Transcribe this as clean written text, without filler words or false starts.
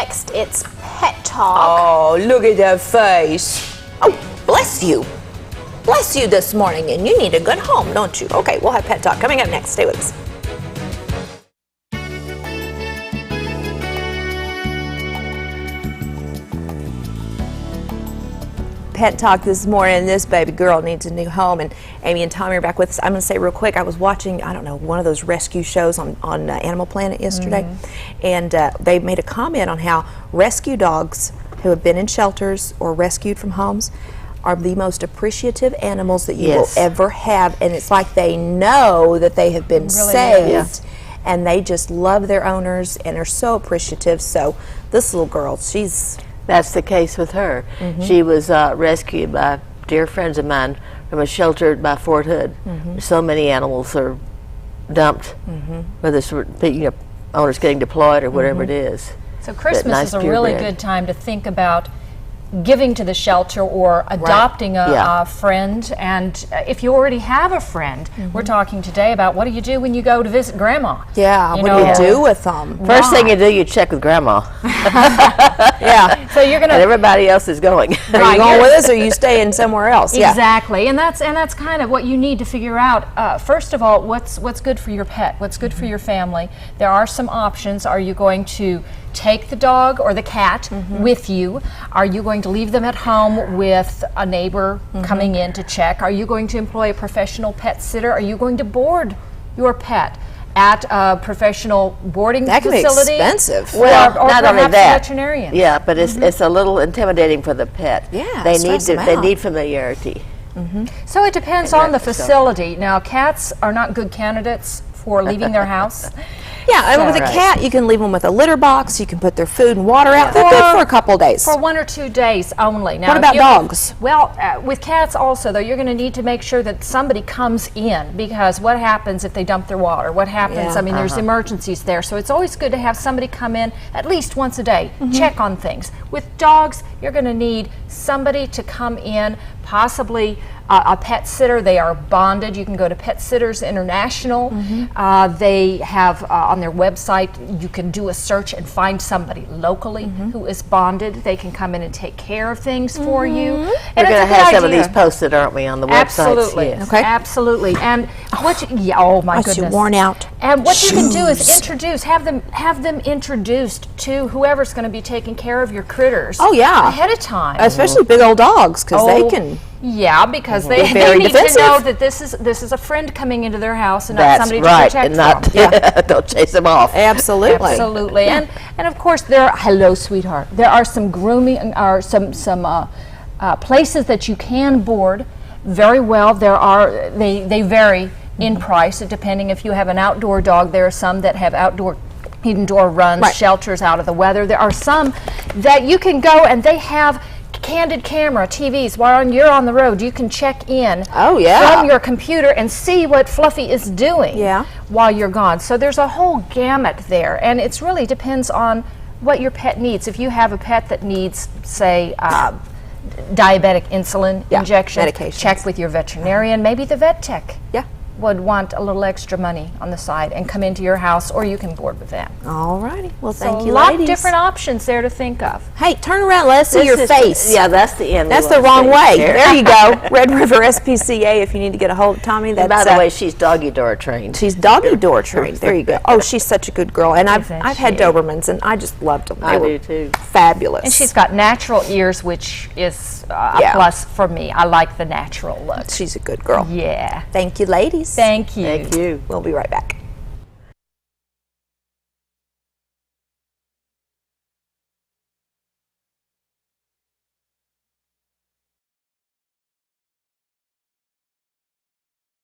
next, it's Pet Talk. Oh, look at that face. Oh, bless you. Bless you this morning, and you need a good home, don't you? Okay, we'll have Pet Talk coming up next. Stay with us. Pet Talk this morning. This baby girl needs a new home, and Amy and Tommy are back with us. I'm going to say real quick, I was watching, I don't know, one of those rescue shows on Animal Planet yesterday, and they made a comment on how rescue dogs who have been in shelters or rescued from homes are the most appreciative animals that you will ever have, and it's like they know that they have been saved, and they just love their owners and are so appreciative. So this little girl, That's the case with her. She was rescued by dear friends of mine from a shelter by Fort Hood. So many animals are dumped, whether it's owners getting deployed or whatever it is. So Christmas is a really good time to think about giving to the shelter or adopting a friend. And if you already have a friend, we're talking today about what do you do when you go to visit Grandma? Yeah, what do you do with them? First thing you do, you check with Grandma. So you're gonna. And everybody else is going. Are you going with us, or are you staying somewhere else? Exactly, and that's kind of what you need to figure out. First of all, what's good for your pet? What's good for your family? There are some options. Are you going to take the dog or the cat with you? Are you going to leave them at home with a neighbor coming in to check? Are you going to employ a professional pet sitter? Are you going to board your pet at a professional boarding facility? That can be expensive. Well, or not only perhaps that. A veterinarian. Yeah, but it's a little intimidating for the pet. Yeah, they need familiarity. So it depends on the facility. Now, cats are not good candidates for leaving their house. Yeah, I mean, with a cat, you can leave them with a litter box. You can put their food and water out. They're good for a couple days. For 1 or 2 days only. Now, what about dogs? Well, with cats also, though, you're going to need to make sure that somebody comes in, because what happens if they dump their water? What happens? I mean, there's emergencies there. So it's always good to have somebody come in at least once a day, check on things. With dogs, you're going to need somebody to come in, possibly a pet sitter. They are bonded. You can go to Pet Sitters International. They have on their website, you can do a search and find somebody locally who is bonded. They can come in and take care of things for you. We're going to have some of these posted, aren't we, on the website? Absolutely. Yes. Okay. Absolutely. And what you, oh my goodness. You're worn out. And what you can do is have them introduced to whoever's going to be taking care of your critters. Oh yeah. Ahead of time. Especially big old dogs, because they can. Yeah, because they need to know that this is a friend coming into their house and not somebody to protect them. Don't chase them off. Absolutely. Absolutely. And of course hello sweetheart. There are some grooming or some places that you can board very well. They vary in price depending if you have an outdoor dog. There are some that have indoor runs, shelters out of the weather. There are some that you can go and they have candid camera TVs while you're on the road. You can check in from your computer and see what Fluffy is doing while you're gone. So there's a whole gamut there, and it really depends on what your pet needs. If you have a pet that needs, say, diabetic insulin injection, check with your veterinarian. Maybe the vet tech would want a little extra money on the side and come into your house, or you can board with them. All righty. Well, thank you, a lot ladies. of different options there to think of. Hey, turn around. Let's see your face. Yeah, that's the end. That's the wrong way. There you go. Red River SPCA if you need to get a hold of Tommy. That's, by the way, she's doggy door trained. She's doggy door trained. There you go. Oh, she's such a good girl. And I've had Dobermans, and I just loved them. I do too. Fabulous. And she's got natural ears, which is a plus for me. I like the natural look. She's a good girl. Yeah. Thank you, ladies. Thank you. Thank you. We'll be right back.